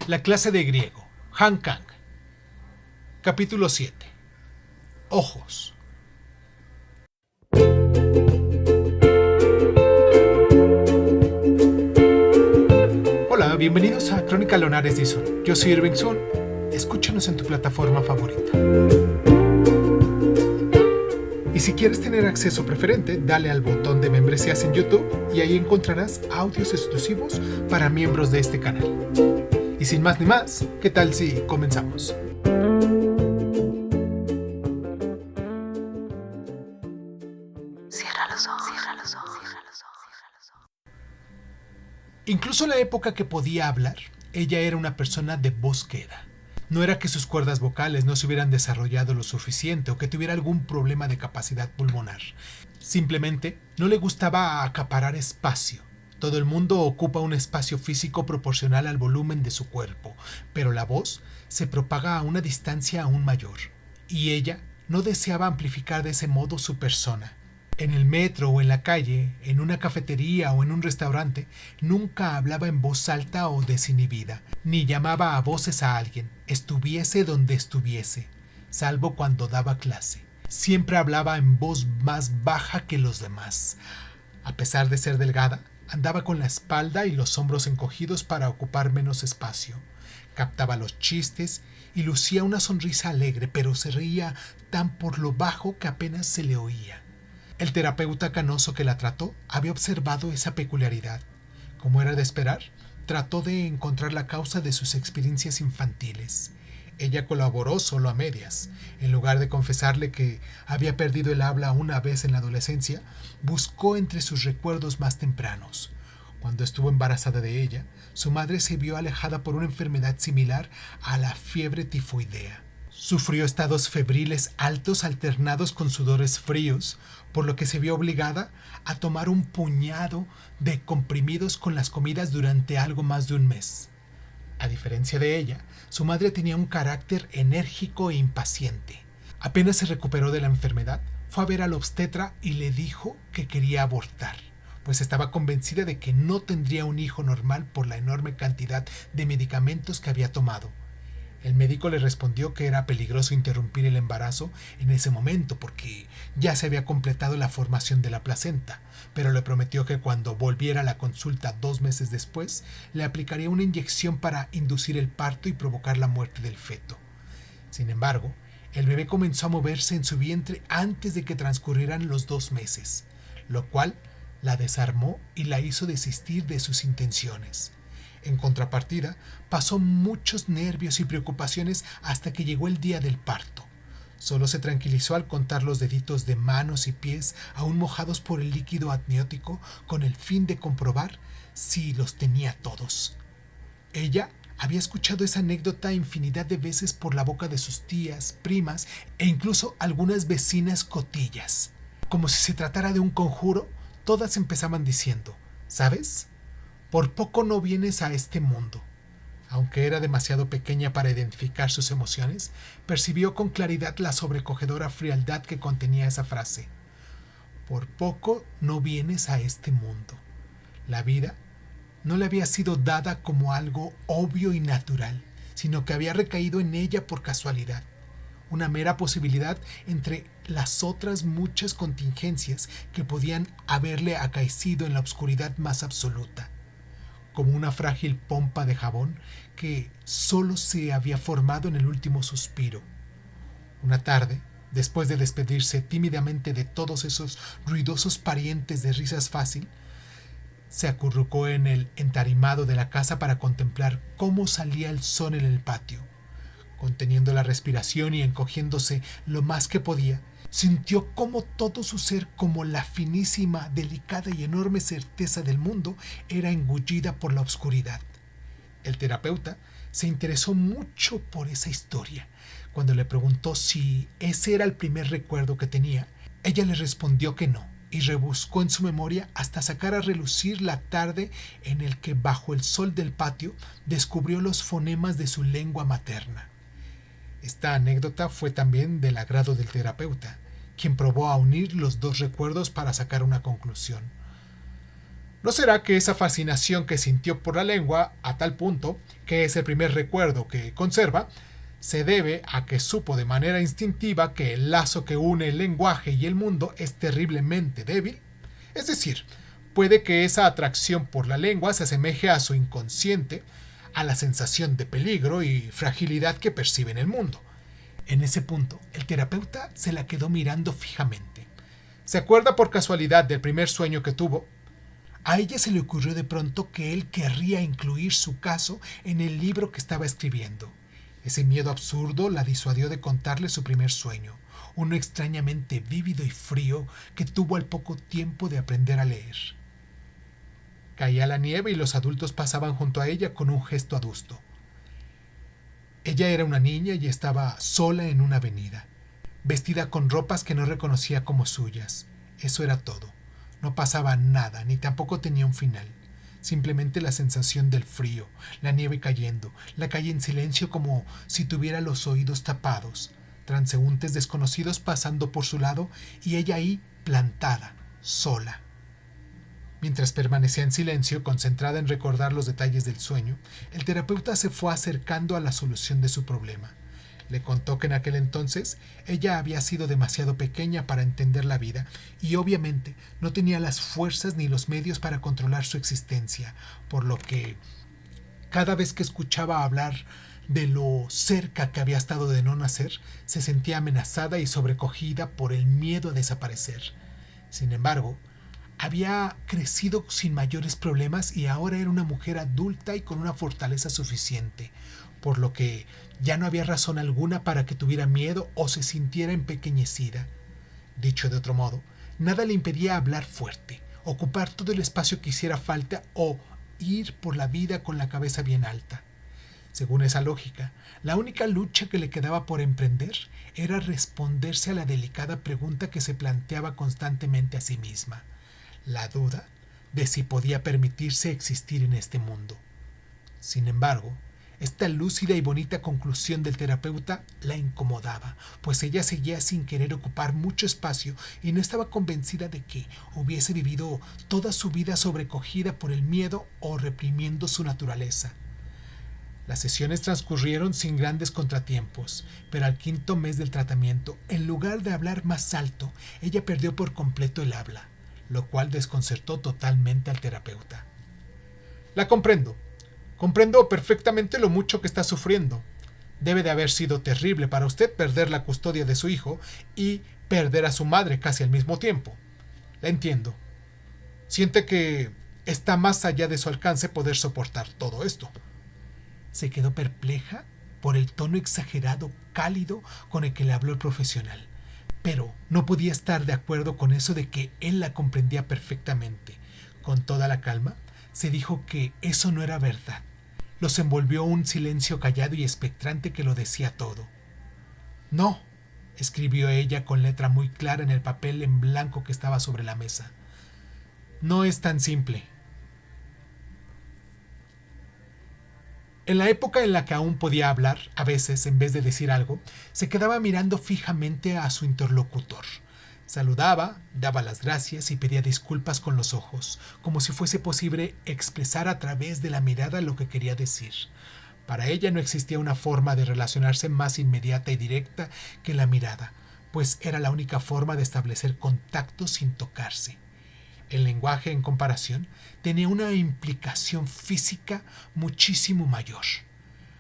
La clase de griego, Han Kang. Capítulo 7. Ojos. Hola, bienvenidos a Crónica Leonares Dizon. Yo soy Irving Sun. Escúchanos en tu plataforma favorita. Y si quieres tener acceso preferente, dale al botón de membresías en YouTube y ahí encontrarás audios exclusivos para miembros de este canal. Y sin más ni más, ¿qué tal si comenzamos? Cierra los ojos, cierra los ojos, cierra los ojos, cierra los ojos. Incluso en la época que podía hablar, ella era una persona de voz queda. No era que sus cuerdas vocales no se hubieran desarrollado lo suficiente o que tuviera algún problema de capacidad pulmonar. Simplemente no le gustaba acaparar espacio. Todo el mundo ocupa un espacio físico proporcional al volumen de su cuerpo, pero la voz se propaga a una distancia aún mayor. Y ella no deseaba amplificar de ese modo su persona. En el metro o en la calle, en una cafetería o en un restaurante, nunca hablaba en voz alta o desinhibida, ni llamaba a voces a alguien, estuviese donde estuviese, salvo cuando daba clase. Siempre hablaba en voz más baja que los demás. A pesar de ser delgada, andaba con la espalda y los hombros encogidos para ocupar menos espacio. Captaba los chistes y lucía una sonrisa alegre, pero se reía tan por lo bajo que apenas se le oía. El terapeuta canoso que la trató había observado esa peculiaridad. Como era de esperar, trató de encontrar la causa de sus experiencias infantiles. Ella colaboró solo a medias. En lugar de confesarle que había perdido el habla una vez en la adolescencia, buscó entre sus recuerdos más tempranos. Cuando estuvo embarazada de ella, su madre se vio alejada por una enfermedad similar a la fiebre tifoidea. Sufrió estados febriles altos alternados con sudores fríos, por lo que se vio obligada a tomar un puñado de comprimidos con las comidas durante algo más de un mes. A diferencia de ella, su madre tenía un carácter enérgico e impaciente. Apenas se recuperó de la enfermedad, fue a ver al obstetra y le dijo que quería abortar, pues estaba convencida de que no tendría un hijo normal por la enorme cantidad de medicamentos que había tomado. El médico le respondió que era peligroso interrumpir el embarazo en ese momento porque ya se había completado la formación de la placenta, pero le prometió que cuando volviera a la consulta 2 meses después, le aplicaría una inyección para inducir el parto y provocar la muerte del feto. Sin embargo, el bebé comenzó a moverse en su vientre antes de que transcurrieran los 2 meses, lo cual la desarmó y la hizo desistir de sus intenciones. En contrapartida, pasó muchos nervios y preocupaciones hasta que llegó el día del parto. Solo se tranquilizó al contar los deditos de manos y pies aún mojados por el líquido amniótico con el fin de comprobar si los tenía todos. Ella había escuchado esa anécdota infinidad de veces por la boca de sus tías, primas e incluso algunas vecinas cotillas. Como si se tratara de un conjuro, todas empezaban diciendo: ¿sabes? Por poco no vienes a este mundo. Aunque era demasiado pequeña para identificar sus emociones, percibió con claridad la sobrecogedora frialdad que contenía esa frase. Por poco no vienes a este mundo. La vida no le había sido dada como algo obvio y natural, sino que había recaído en ella por casualidad. Una mera posibilidad entre las otras muchas contingencias que podían haberle acaecido en la oscuridad más absoluta. Como una frágil pompa de jabón que solo se había formado en el último suspiro. Una tarde, después de despedirse tímidamente de todos esos ruidosos parientes de risas fácil, se acurrucó en el entarimado de la casa para contemplar cómo salía el sol en el patio. Conteniendo la respiración y encogiéndose lo más que podía, sintió cómo todo su ser, como la finísima, delicada y enorme certeza del mundo, era engullida por la oscuridad. El terapeuta se interesó mucho por esa historia. Cuando le preguntó si ese era el primer recuerdo que tenía, ella le respondió que no, y rebuscó en su memoria hasta sacar a relucir la tarde en el que bajo el sol del patio descubrió los fonemas de su lengua materna. Esta anécdota fue también del agrado del terapeuta, quien probó a unir los dos recuerdos para sacar una conclusión. ¿No será que esa fascinación que sintió por la lengua, a tal punto que es el primer recuerdo que conserva, se debe a que supo de manera instintiva que el lazo que une el lenguaje y el mundo es terriblemente débil? Es decir, puede que esa atracción por la lengua se asemeje a su inconsciente, a la sensación de peligro y fragilidad que percibe en el mundo. En ese punto, el terapeuta se la quedó mirando fijamente. ¿Se acuerda por casualidad del primer sueño que tuvo? A ella se le ocurrió de pronto que él querría incluir su caso en el libro que estaba escribiendo. Ese miedo absurdo la disuadió de contarle su primer sueño, uno extrañamente vívido y frío que tuvo al poco tiempo de aprender a leer. Caía la nieve y los adultos pasaban junto a ella con un gesto adusto. Ella era una niña y estaba sola en una avenida, vestida con ropas que no reconocía como suyas. Eso era todo. No pasaba nada, ni tampoco tenía un final. Simplemente la sensación del frío, la nieve cayendo, la calle en silencio como si tuviera los oídos tapados, transeúntes desconocidos pasando por su lado y ella ahí plantada, sola. Mientras permanecía en silencio, concentrada en recordar los detalles del sueño, el terapeuta se fue acercando a la solución de su problema. Le contó que en aquel entonces ella había sido demasiado pequeña para entender la vida y obviamente no tenía las fuerzas ni los medios para controlar su existencia, por lo que cada vez que escuchaba hablar de lo cerca que había estado de no nacer, se sentía amenazada y sobrecogida por el miedo a desaparecer. Sin embargo, había crecido sin mayores problemas y ahora era una mujer adulta y con una fortaleza suficiente, por lo que ya no había razón alguna para que tuviera miedo o se sintiera empequeñecida. Dicho de otro modo, nada le impedía hablar fuerte, ocupar todo el espacio que hiciera falta o ir por la vida con la cabeza bien alta. Según esa lógica, la única lucha que le quedaba por emprender era responderse a la delicada pregunta que se planteaba constantemente a sí misma, la duda de si podía permitirse existir en este mundo. Sin embargo, esta lúcida y bonita conclusión del terapeuta la incomodaba, pues ella seguía sin querer ocupar mucho espacio y no estaba convencida de que hubiese vivido toda su vida sobrecogida por el miedo o reprimiendo su naturaleza. Las sesiones transcurrieron sin grandes contratiempos, pero al quinto mes del tratamiento, en lugar de hablar más alto, ella perdió por completo el habla, lo cual desconcertó totalmente al terapeuta. La comprendo. Comprendo perfectamente lo mucho que está sufriendo. Debe de haber sido terrible para usted perder la custodia de su hijo y perder a su madre casi al mismo tiempo. La entiendo. Siente que está más allá de su alcance poder soportar todo esto. Se quedó perpleja por el tono exagerado, cálido con el que le habló el profesional, pero no podía estar de acuerdo con eso de que él la comprendía perfectamente. Con toda la calma, se dijo que eso no era verdad. Los envolvió un silencio callado y expectante que lo decía todo. No, escribió ella con letra muy clara en el papel en blanco que estaba sobre la mesa. No es tan simple. En la época en la que aún podía hablar, a veces, en vez de decir algo, se quedaba mirando fijamente a su interlocutor. Saludaba, daba las gracias y pedía disculpas con los ojos, como si fuese posible expresar a través de la mirada lo que quería decir. Para ella no existía una forma de relacionarse más inmediata y directa que la mirada, pues era la única forma de establecer contacto sin tocarse. El lenguaje, en comparación, tenía una implicación física muchísimo mayor.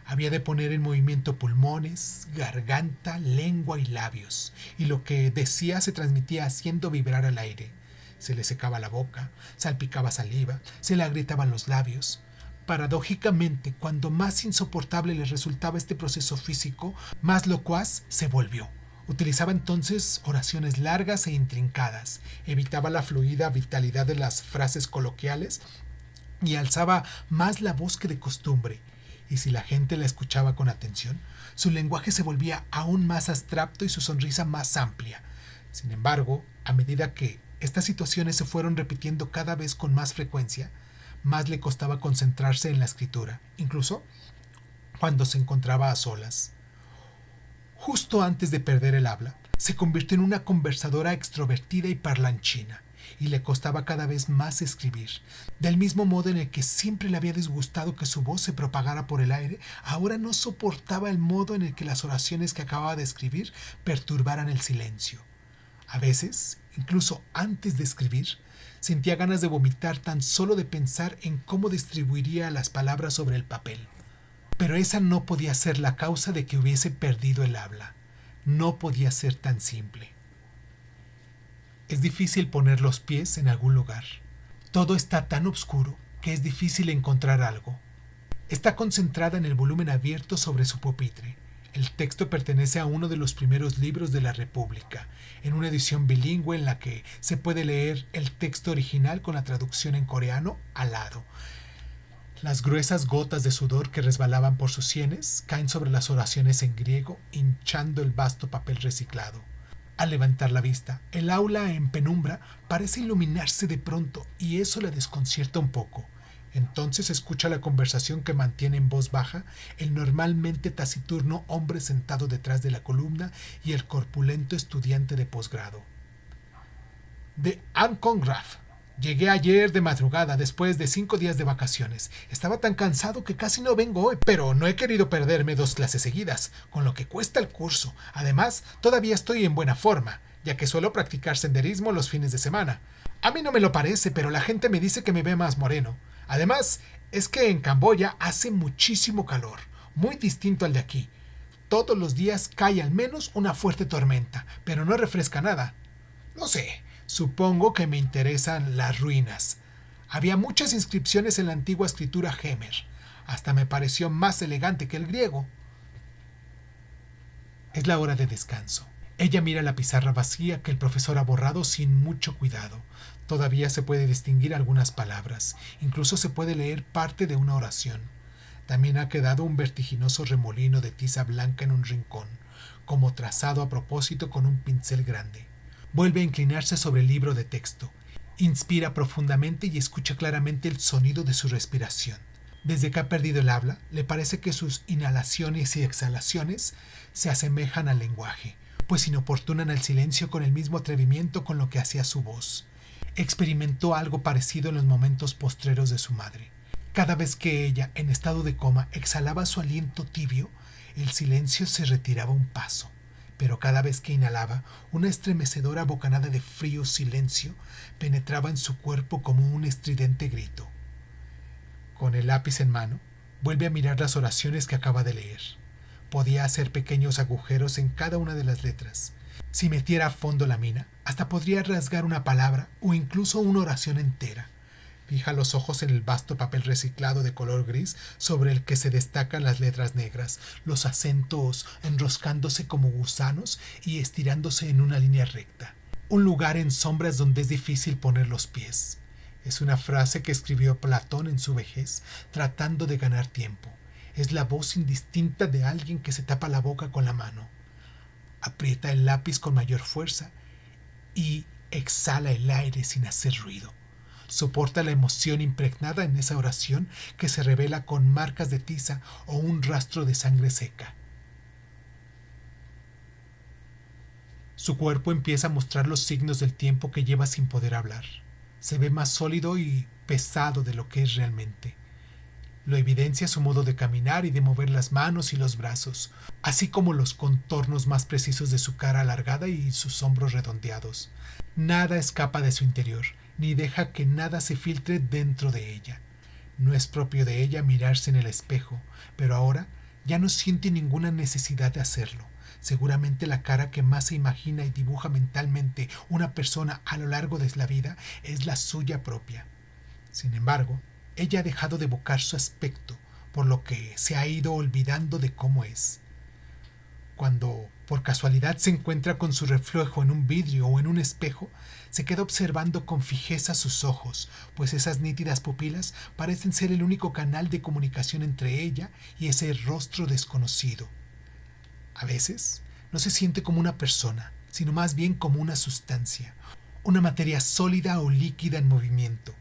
Había de poner en movimiento pulmones, garganta, lengua y labios, y lo que decía se transmitía haciendo vibrar el aire. Se le secaba la boca, salpicaba saliva, se le agrietaban los labios. Paradójicamente, cuando más insoportable le resultaba este proceso físico, más locuaz se volvió. Utilizaba entonces oraciones largas e intrincadas, evitaba la fluida vitalidad de las frases coloquiales y alzaba más la voz que de costumbre. Y si la gente la escuchaba con atención, su lenguaje se volvía aún más abstracto y su sonrisa más amplia. Sin embargo, a medida que estas situaciones se fueron repitiendo cada vez con más frecuencia, más le costaba concentrarse en la escritura, incluso cuando se encontraba a solas. Justo antes de perder el habla, se convirtió en una conversadora extrovertida y parlanchina, y le costaba cada vez más escribir. Del mismo modo en el que siempre le había disgustado que su voz se propagara por el aire, ahora no soportaba el modo en el que las oraciones que acababa de escribir perturbaran el silencio. A veces, incluso antes de escribir, sentía ganas de vomitar tan solo de pensar en cómo distribuiría las palabras sobre el papel. Pero esa no podía ser la causa de que hubiese perdido el habla. No podía ser tan simple. Es difícil poner los pies en algún lugar. Todo está tan oscuro que es difícil encontrar algo. Está concentrada en el volumen abierto sobre su pupitre. El texto pertenece a uno de los primeros libros de la República, en una edición bilingüe en la que se puede leer el texto original con la traducción en coreano al lado. Las gruesas gotas de sudor que resbalaban por sus sienes caen sobre las oraciones en griego, hinchando el vasto papel reciclado. Al levantar la vista, el aula en penumbra parece iluminarse de pronto y eso la desconcierta un poco. Entonces escucha la conversación que mantiene en voz baja el normalmente taciturno hombre sentado detrás de la columna y el corpulento estudiante de posgrado. De Anne Congraf. Llegué ayer de madrugada después de 5 días de vacaciones. Estaba tan cansado que casi no vengo hoy, pero no he querido perderme 2 clases seguidas, con lo que cuesta el curso. Además, todavía estoy en buena forma, ya que suelo practicar senderismo los fines de semana. A mí no me lo parece, pero la gente me dice que me ve más moreno. Además, es que en Camboya hace muchísimo calor, muy distinto al de aquí. Todos los días cae al menos una fuerte tormenta, pero no refresca nada. No sé. Supongo que me interesan las ruinas. Había muchas inscripciones en la antigua escritura Jemer. Hasta me pareció más elegante que el griego. Es la hora de descanso. Ella mira la pizarra vacía que el profesor ha borrado sin mucho cuidado. Todavía se puede distinguir algunas palabras. Incluso se puede leer parte de una oración. También ha quedado un vertiginoso remolino de tiza blanca en un rincón, como trazado a propósito con un pincel grande. Vuelve a inclinarse sobre el libro de texto. Inspira profundamente y escucha claramente el sonido de su respiración. Desde que ha perdido el habla, le parece que sus inhalaciones y exhalaciones se asemejan al lenguaje, pues inoportunan el silencio con el mismo atrevimiento con lo que hacía su voz. Experimentó algo parecido en los momentos postreros de su madre. Cada vez que ella, en estado de coma, exhalaba su aliento tibio, el silencio se retiraba un paso. Pero cada vez que inhalaba, una estremecedora bocanada de frío silencio penetraba en su cuerpo como un estridente grito. Con el lápiz en mano, vuelve a mirar las oraciones que acaba de leer. Podía hacer pequeños agujeros en cada una de las letras. Si metiera a fondo la mina, hasta podría rasgar una palabra o incluso una oración entera. Fija los ojos en el vasto papel reciclado de color gris sobre el que se destacan las letras negras, los acentos enroscándose como gusanos y estirándose en una línea recta. Un lugar en sombras donde es difícil poner los pies. Es una frase que escribió Platón en su vejez, tratando de ganar tiempo. Es la voz indistinta de alguien que se tapa la boca con la mano. Aprieta el lápiz con mayor fuerza y exhala el aire sin hacer ruido. Soporta la emoción impregnada en esa oración que se revela con marcas de tiza o un rastro de sangre seca. Su cuerpo empieza a mostrar los signos del tiempo que lleva sin poder hablar. Se ve más sólido y pesado de lo que es realmente. Lo evidencia su modo de caminar y de mover las manos y los brazos, así como los contornos más precisos de su cara alargada y sus hombros redondeados. Nada escapa de su interior, ni deja que nada se filtre dentro de ella. No es propio de ella mirarse en el espejo, pero ahora ya no siente ninguna necesidad de hacerlo. Seguramente la cara que más se imagina y dibuja mentalmente una persona a lo largo de la vida es la suya propia. Sin embargo, ella ha dejado de evocar su aspecto, por lo que se ha ido olvidando de cómo es. Cuando por casualidad se encuentra con su reflejo en un vidrio o en un espejo, se queda observando con fijeza sus ojos, pues esas nítidas pupilas parecen ser el único canal de comunicación entre ella y ese rostro desconocido. A veces no se siente como una persona, sino más bien como una sustancia, una materia sólida o líquida en movimiento.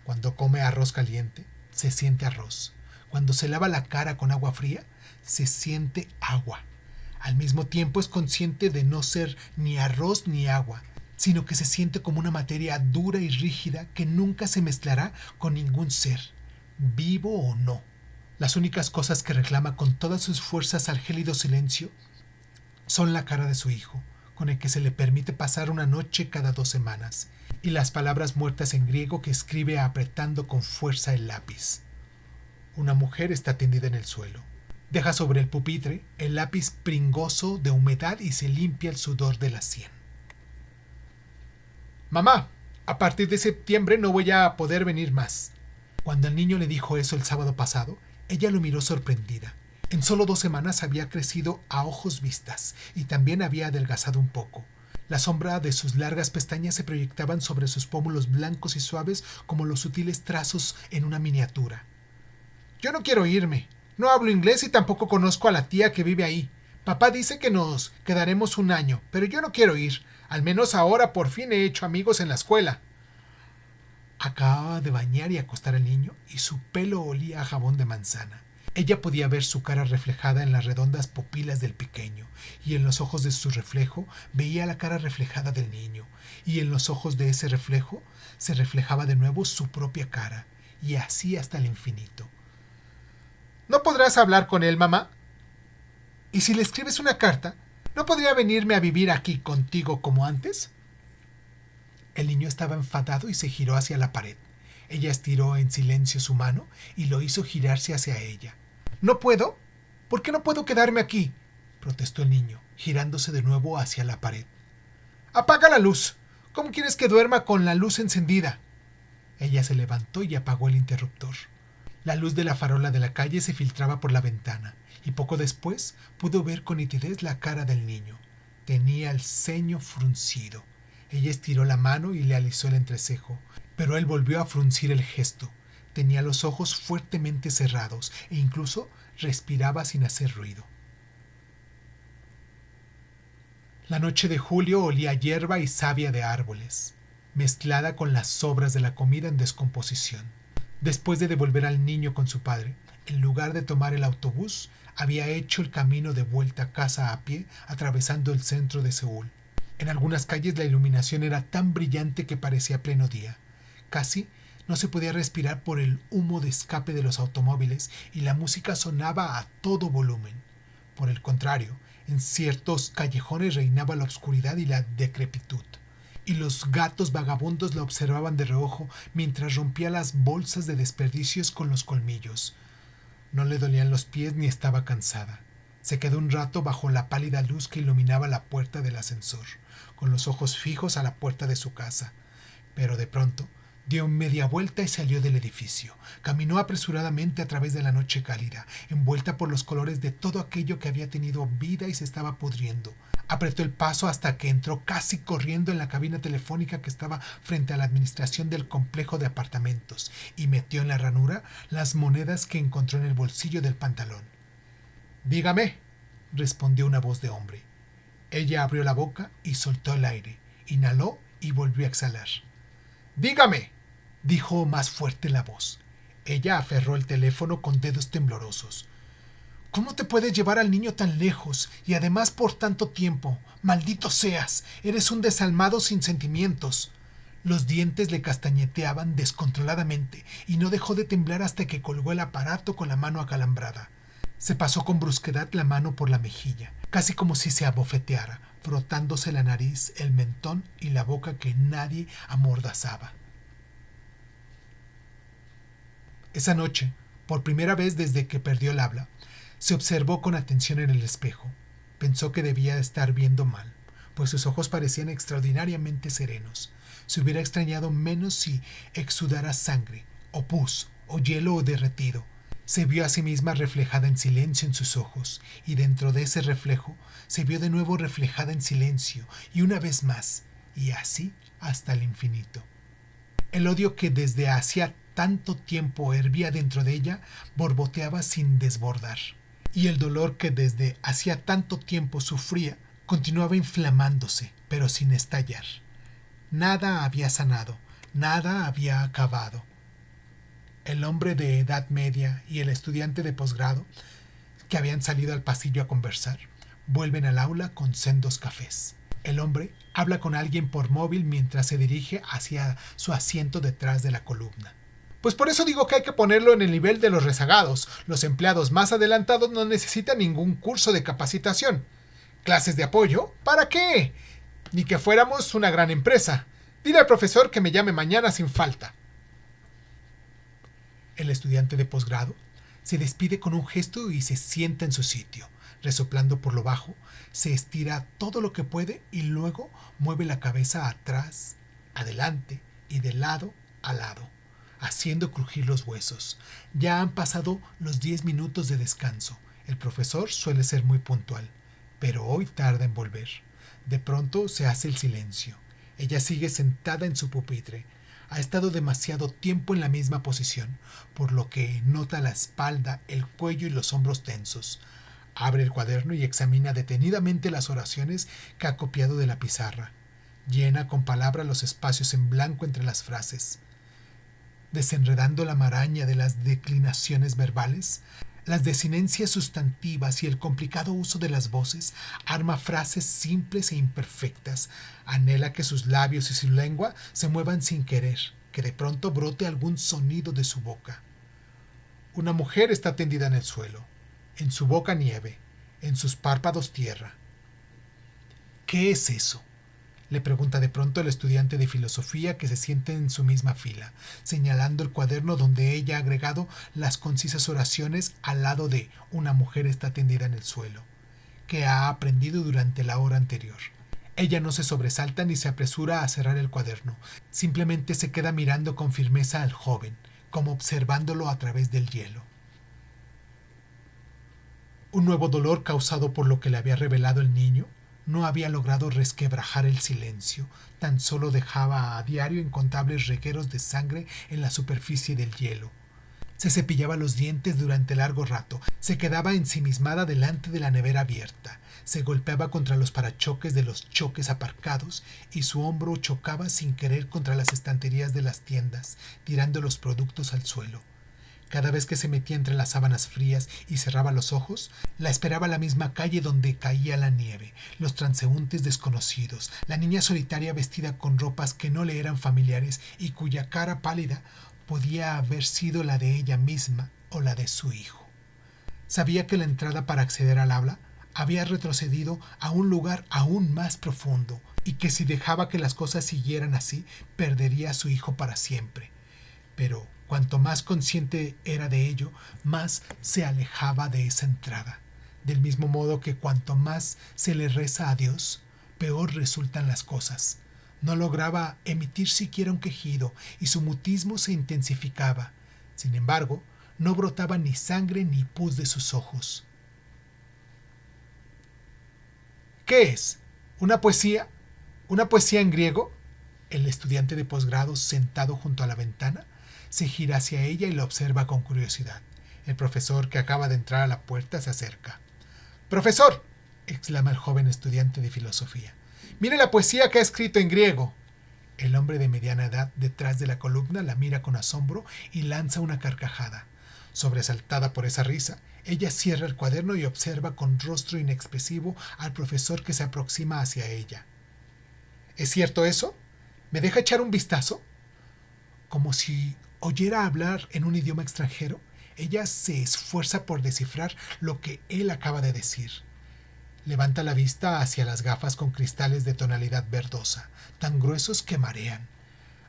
Cuando come arroz caliente, se siente arroz. Cuando se lava la cara con agua fría, se siente agua. Al mismo tiempo es consciente de no ser ni arroz ni agua. sino que se siente como una materia dura y rígida que nunca se mezclará con ningún ser, vivo o no. Las únicas cosas que reclama con todas sus fuerzas al gélido silencio son la cara de su hijo, con el que se le permite pasar una noche cada 2 semanas, y las palabras muertas en griego que escribe apretando con fuerza el lápiz. Una mujer está tendida en el suelo. Deja sobre el pupitre el lápiz pringoso de humedad y se limpia el sudor de la sien. Mamá, a partir de septiembre no voy a poder venir más. Cuando el niño le dijo eso el sábado pasado, ella lo miró sorprendida. En solo 2 semanas había crecido a ojos vistas y también había adelgazado un poco. La sombra de sus largas pestañas se proyectaban sobre sus pómulos blancos y suaves como los sutiles trazos en una miniatura. Yo no quiero irme. No hablo inglés y tampoco conozco a la tía que vive ahí. Papá dice que nos quedaremos 1 año, pero yo no quiero ir. Al menos ahora por fin he hecho amigos en la escuela. Acababa de bañar y acostar al niño y su pelo olía a jabón de manzana. Ella podía ver su cara reflejada en las redondas pupilas del pequeño, y en los ojos de su reflejo veía la cara reflejada del niño, y en los ojos de ese reflejo se reflejaba de nuevo su propia cara, y así hasta el infinito. ¿No podrás hablar con él, mamá? ¿Y si le escribes una carta, no podría venirme a vivir aquí contigo como antes? El niño estaba enfadado y se giró hacia la pared. Ella estiró en silencio su mano y lo hizo girarse hacia ella. ¿No puedo? ¿Por qué no puedo quedarme aquí?, protestó el niño, girándose de nuevo hacia la pared. ¡Apaga la luz! ¿Cómo quieres que duerma con la luz encendida? Ella se levantó y apagó el interruptor. La luz de la farola de la calle se filtraba por la ventana, y poco después pudo ver con nitidez la cara del niño. Tenía el ceño fruncido. Ella estiró la mano y le alisó el entrecejo, pero él volvió a fruncir el gesto. Tenía los ojos fuertemente cerrados e incluso respiraba sin hacer ruido. La noche de julio olía a hierba y savia de árboles, mezclada con las sobras de la comida en descomposición. Después de devolver al niño con su padre, en lugar de tomar el autobús, había hecho el camino de vuelta a casa a pie, atravesando el centro de Seúl. En algunas calles la iluminación era tan brillante que parecía pleno día. Casi no se podía respirar por el humo de escape de los automóviles y la música sonaba a todo volumen. Por el contrario, en ciertos callejones reinaba la oscuridad y la decrepitud, y los gatos vagabundos la observaban de reojo mientras rompía las bolsas de desperdicios con los colmillos. No le dolían los pies ni estaba cansada. Se quedó un rato bajo la pálida luz que iluminaba la puerta del ascensor, con los ojos fijos a la puerta de su casa. Pero de pronto dio media vuelta y salió del edificio. Caminó apresuradamente a través de la noche cálida, envuelta por los colores de todo aquello que había tenido vida y se estaba pudriendo. Apretó el paso hasta que entró casi corriendo en la cabina telefónica que estaba frente a la administración del complejo de apartamentos y metió en la ranura las monedas que encontró en el bolsillo del pantalón. «Dígame», respondió una voz de hombre. Ella abrió la boca y soltó el aire, inhaló y volvió a exhalar. «Dígame», dijo más fuerte la voz. Ella aferró el teléfono con dedos temblorosos. «¿Cómo te puedes llevar al niño tan lejos y además por tanto tiempo? ¡Maldito seas! Eres un desalmado sin sentimientos». Los dientes le castañeteaban descontroladamente y no dejó de temblar hasta que colgó el aparato con la mano acalambrada. Se pasó con brusquedad la mano por la mejilla, casi como si se abofeteara, frotándose la nariz, el mentón y la boca que nadie amordazaba. Esa noche, por primera vez desde que perdió el habla, se observó con atención en el espejo. Pensó que debía estar viendo mal, pues sus ojos parecían extraordinariamente serenos. Se hubiera extrañado menos si exudara sangre, o pus, o hielo o derretido. Se vio a sí misma reflejada en silencio en sus ojos, y dentro de ese reflejo se vio de nuevo reflejada en silencio, y una vez más, y así hasta el infinito. El odio que desde hacía tanto tiempo hervía dentro de ella borboteaba sin desbordar, y el dolor que desde hacía tanto tiempo sufría continuaba inflamándose, pero sin estallar. Nada había sanado, nada había acabado. El hombre de edad media y el estudiante de posgrado, que habían salido al pasillo a conversar, vuelven al aula con sendos cafés. El hombre habla con alguien por móvil mientras se dirige hacia su asiento detrás de la columna. Pues por eso digo que hay que ponerlo en el nivel de los rezagados. Los empleados más adelantados no necesitan ningún curso de capacitación. ¿Clases de apoyo? ¿Para qué? Ni que fuéramos una gran empresa. Dile al profesor que me llame mañana sin falta. El estudiante de posgrado se despide con un gesto y se sienta en su sitio. Resoplando por lo bajo, se estira todo lo que puede y luego mueve la cabeza atrás, adelante y de lado a lado, haciendo crujir los huesos. Ya han pasado los 10 minutos de descanso. El profesor suele ser muy puntual, pero hoy tarda en volver. De pronto se hace el silencio. Ella sigue sentada en su pupitre. Ha estado demasiado tiempo en la misma posición, por lo que nota la espalda, el cuello y los hombros tensos. Abre el cuaderno y examina detenidamente las oraciones que ha copiado de la pizarra. Llena con palabras los espacios en blanco entre las frases. Desenredando la maraña de las declinaciones verbales, las desinencias sustantivas y el complicado uso de las voces, arma frases simples e imperfectas. Anhela que sus labios y su lengua se muevan sin querer, que de pronto brote algún sonido de su boca. Una mujer está tendida en el suelo. En su boca nieve, en sus párpados tierra. ¿Qué es eso?, le pregunta de pronto el estudiante de filosofía que se siente en su misma fila, señalando el cuaderno donde ella ha agregado las concisas oraciones al lado de «Una mujer está tendida en el suelo», que ha aprendido durante la hora anterior. Ella no se sobresalta ni se apresura a cerrar el cuaderno, simplemente se queda mirando con firmeza al joven, como observándolo a través del hielo. Un nuevo dolor causado por lo que le había revelado el niño no había logrado resquebrajar el silencio, tan solo dejaba a diario incontables regueros de sangre en la superficie del hielo. Se cepillaba los dientes durante largo rato, se quedaba ensimismada delante de la nevera abierta, se golpeaba contra los parachoques de los choques aparcados y su hombro chocaba sin querer contra las estanterías de las tiendas, tirando los productos al suelo. Cada vez que se metía entre las sábanas frías y cerraba los ojos, la esperaba la misma calle donde caía la nieve, los transeúntes desconocidos, la niña solitaria vestida con ropas que no le eran familiares y cuya cara pálida podía haber sido la de ella misma o la de su hijo. Sabía que la entrada para acceder al aula había retrocedido a un lugar aún más profundo y que si dejaba que las cosas siguieran así, perdería a su hijo para siempre. Pero cuanto más consciente era de ello, más se alejaba de esa entrada. Del mismo modo que cuanto más se le reza a Dios, peor resultan las cosas. No lograba emitir siquiera un quejido y su mutismo se intensificaba. Sin embargo, no brotaba ni sangre ni pus de sus ojos. ¿Qué es? ¿Una poesía? ¿Una poesía en griego? El estudiante de posgrado, sentado junto a la ventana, se gira hacia ella y la observa con curiosidad. El profesor, que acaba de entrar a la puerta, se acerca. «¡Profesor!», exclama el joven estudiante de filosofía. «¡Mire la poesía que ha escrito en griego!». El hombre de mediana edad, detrás de la columna, la mira con asombro y lanza una carcajada. Sobresaltada por esa risa, ella cierra el cuaderno y observa con rostro inexpresivo al profesor que se aproxima hacia ella. «¿Es cierto eso? ¿Me deja echar un vistazo?». Como si oyera hablar en un idioma extranjero, ella se esfuerza por descifrar lo que él acaba de decir. Levanta la vista hacia las gafas con cristales de tonalidad verdosa, tan gruesos que marean.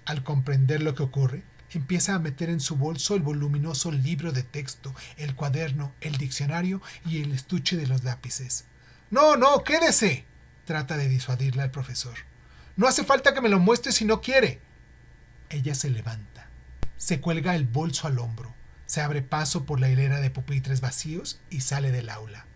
Al comprender lo que ocurre, empieza a meter en su bolso el voluminoso libro de texto, el cuaderno, el diccionario y el estuche de los lápices. «¡No, no, quédese!», trata de disuadirla el profesor. «No hace falta que me lo muestre si no quiere». Ella se levanta. Se cuelga el bolso al hombro, se abre paso por la hilera de pupitres vacíos y sale del aula.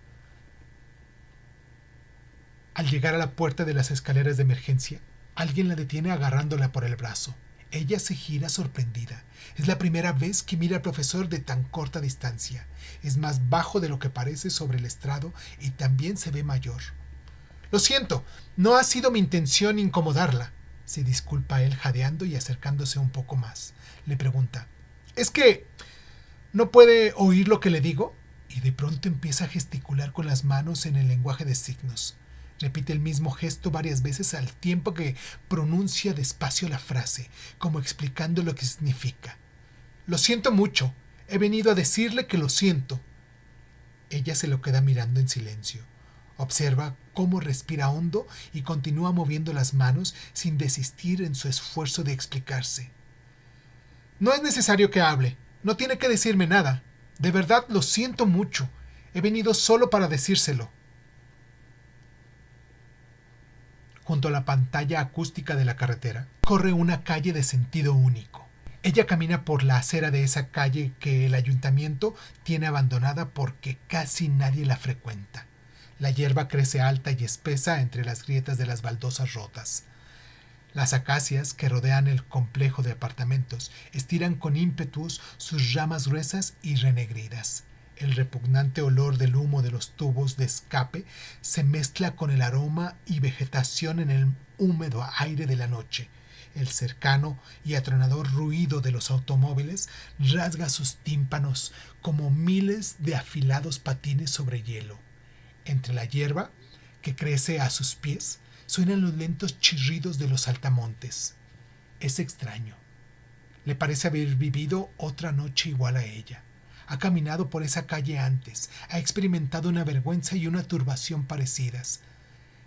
Al llegar a la puerta de las escaleras de emergencia, alguien la detiene agarrándola por el brazo. Ella se gira sorprendida. Es la primera vez que mira al profesor de tan corta distancia. Es más bajo de lo que parece sobre el estrado y también se ve mayor. «Lo siento, no ha sido mi intención incomodarla», se disculpa él jadeando y acercándose un poco más. Le pregunta: «¿Es que no puede oír lo que le digo?». Y de pronto empieza a gesticular con las manos en el lenguaje de signos. Repite el mismo gesto varias veces al tiempo que pronuncia despacio la frase, como explicando lo que significa. Lo siento mucho. He venido a decirle que lo siento. Ella se lo queda mirando en silencio. Observa cómo respira hondo y continúa moviendo las manos sin desistir en su esfuerzo de explicarse. No es necesario que hable. No tiene que decirme nada. De verdad lo siento mucho. He venido solo para decírselo. Junto a la pantalla acústica de la carretera, corre una calle de sentido único. Ella camina por la acera de esa calle que el ayuntamiento tiene abandonada porque casi nadie la frecuenta. La hierba crece alta y espesa entre las grietas de las baldosas rotas. Las acacias que rodean el complejo de apartamentos estiran con ímpetu sus ramas gruesas y renegridas. El repugnante olor del humo de los tubos de escape se mezcla con el aroma y vegetación en el húmedo aire de la noche. El cercano y atronador ruido de los automóviles rasga sus tímpanos como miles de afilados patines sobre hielo. Entre la hierba que crece a sus pies suenan los lentos chirridos de los saltamontes. Es extraño. Le parece haber vivido otra noche igual a ella. Ha caminado por esa calle antes, ha experimentado una vergüenza y una turbación parecidas.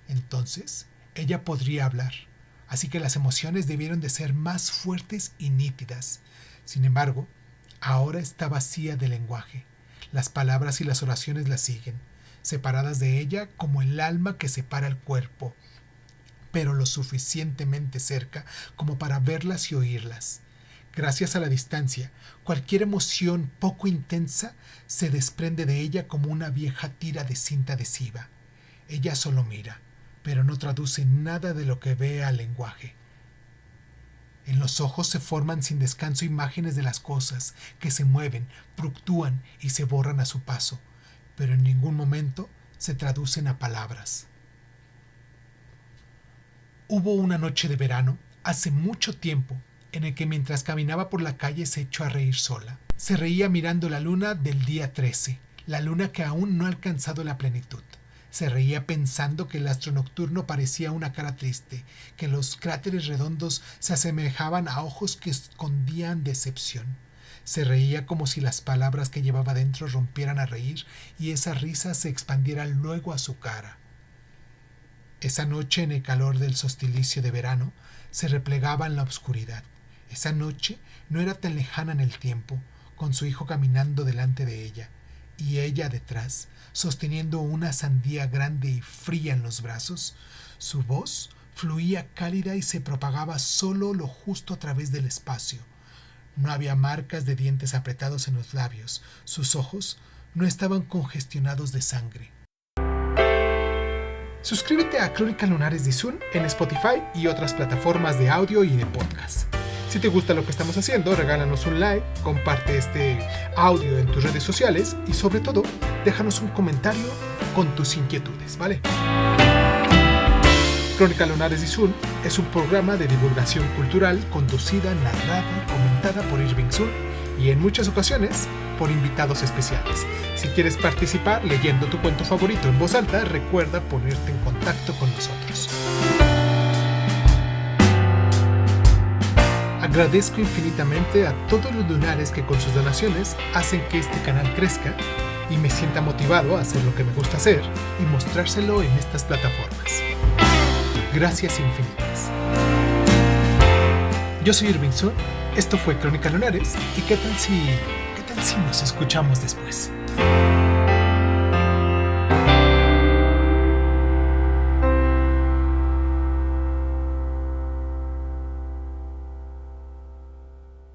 Entonces, ella podría hablar, así que las emociones debieron de ser más fuertes y nítidas. Sin embargo, ahora está vacía de lenguaje. Las palabras y las oraciones la siguen, separadas de ella como el alma que separa el cuerpo, pero lo suficientemente cerca como para verlas y oírlas. Gracias a la distancia, cualquier emoción poco intensa se desprende de ella como una vieja tira de cinta adhesiva. Ella solo mira, pero no traduce nada de lo que ve al lenguaje. En los ojos se forman sin descanso imágenes de las cosas que se mueven, fluctúan y se borran a su paso, pero en ningún momento se traducen a palabras. Hubo una noche de verano, hace mucho tiempo, en el que mientras caminaba por la calle se echó a reír sola. Se reía mirando la luna del día 13, la luna que aún no ha alcanzado la plenitud. Se reía pensando que el astro nocturno parecía una cara triste, que los cráteres redondos se asemejaban a ojos que escondían decepción. Se reía como si las palabras que llevaba dentro rompieran a reír y esa risa se expandiera luego a su cara. Esa noche, en el calor del solsticio de verano, se replegaba en la oscuridad. Esa noche no era tan lejana en el tiempo, con su hijo caminando delante de ella, y ella detrás, sosteniendo una sandía grande y fría en los brazos. Su voz fluía cálida y se propagaba solo lo justo a través del espacio. No había marcas de dientes apretados en los labios. Sus ojos no estaban congestionados de sangre. Suscríbete a Crónicas Lunares de Izun en Spotify y otras plataformas de audio y de podcast. Si te gusta lo que estamos haciendo, regálanos un like, comparte este audio en tus redes sociales y sobre todo, déjanos un comentario con tus inquietudes, ¿vale? Crónicas Lunares de Izun es un programa de divulgación cultural conducida, narrada y comentada por Irving Sun y en muchas ocasiones por invitados especiales. Si quieres participar leyendo tu cuento favorito en voz alta, recuerda ponerte en contacto con nosotros. Agradezco infinitamente a todos los lunares que con sus donaciones hacen que este canal crezca y me sienta motivado a hacer lo que me gusta hacer y mostrárselo en estas plataformas. Gracias infinitas. Yo soy Irving Sun, esto fue Crónicas Lunares y ¿qué tal si nos escuchamos después?